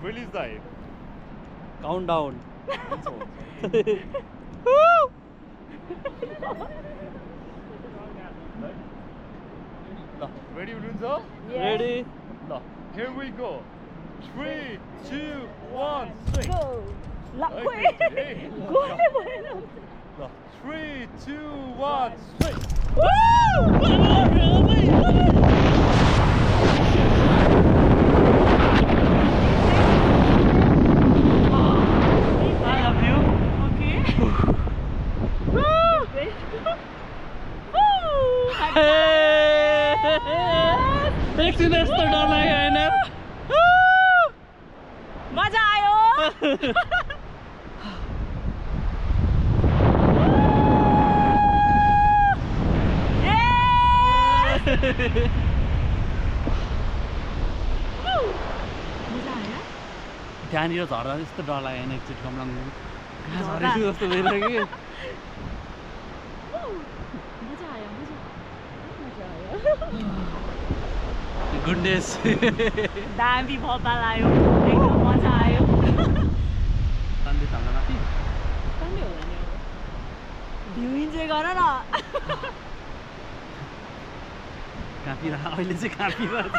Release dive. Countdown. Ready, Lunza? Ready? Here we go. 3, 2, 1, swing. Go. Okay, hey. Corre, bueno. 3, 2, 1, swing. I love you. Okay. एकछिन यस्तो डर लाग्यो होइन मजा आयो त्यहाँनिर झर्दा यस्तो डर लाग्यो होइन एकचोटि कमलाङ कहाँ झरेछु जस्तो भइरहेको कि मजा आयो गुडनेस दामी भोपाल आयो एकदम मजा आयो सन्देश हाल्दा माथि कहिले होला नि भ्यू इन्जोय गर न काँपिरहेको अहिले चाहिँ काँपिरहेको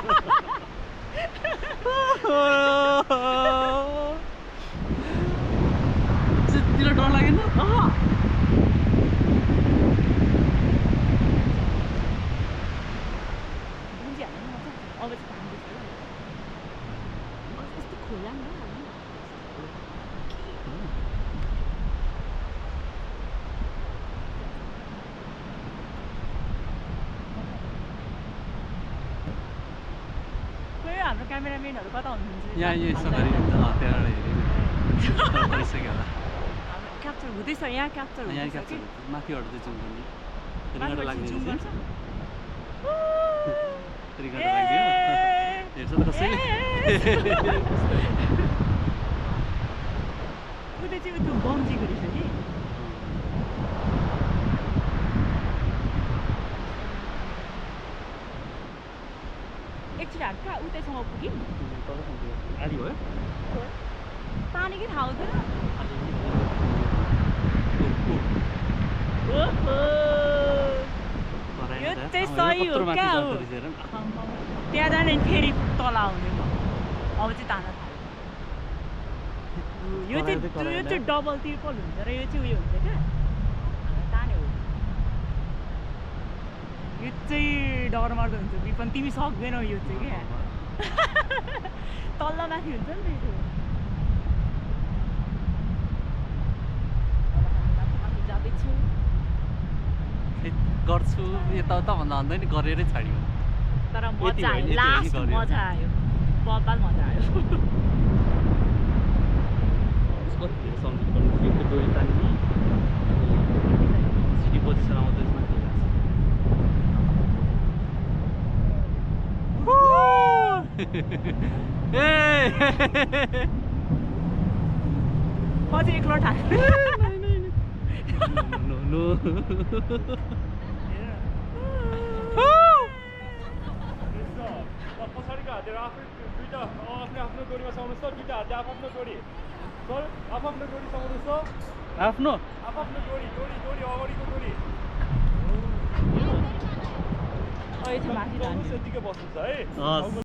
त्यतिर डर लागेन अब चाहिँ पानी यस्तो खोला नि हाम्रो क्यामेराम्यानहरू कता हुनुहुन्छ यहाँ यसो गरिन्छ त्यहाँबाट हेरेको भइसक्यो होला क्याप्चर हुँदैछ यहाँ क्याप्चर यहाँ हुँदैछ क्याप्चर माथिबाट चाहिँ जुम गर्ने रिकर्ड लाग्ने जुम गर्छ रिकर्ड लाग्यो हेर्छ त कसैले उता चाहिँ त्यो बम्जीको रहेछ कि एकचोटि हामी कहाँ उतैसम्म पुग्यौँ आदि भयो पानीकै थाहा हुँदैन यो चाहिँ सही हो क्या हो त्यहाँ जाने फेरि तल आउने अब चाहिँ तान्न थाल्यो यो चाहिँ डबल ट्रिपल हुन्छ र यो चाहिँ उयो हुन्छ क्या तान्यो यो चाहिँ डरमर्दो हुन्छ विपन तिमी सक्दैनौ यो चाहिँ क्या तल्लो माथि हुन्छ नि त्यो जाँदैछु गर्छु यताउता भन्दा भन्दा नि गरेरै छाड्यो तर मजा आयो लास्ट मजा आयो बब्बाल मजा आयो पोजिसन आउँदैछ पछि एक्लो ठाक पछाडिको हातहरू आफै दुईवटा आफ्नो डोरीमा समाउनुहोस् त दुईवटा हातले आफ्नो डोरी सर आफ्नो डोरी समाउनुहोस् त आफ्नो डोरी अगाडिको डोरी अहिले चाहिँ माथि यतिकै बस्नु छ है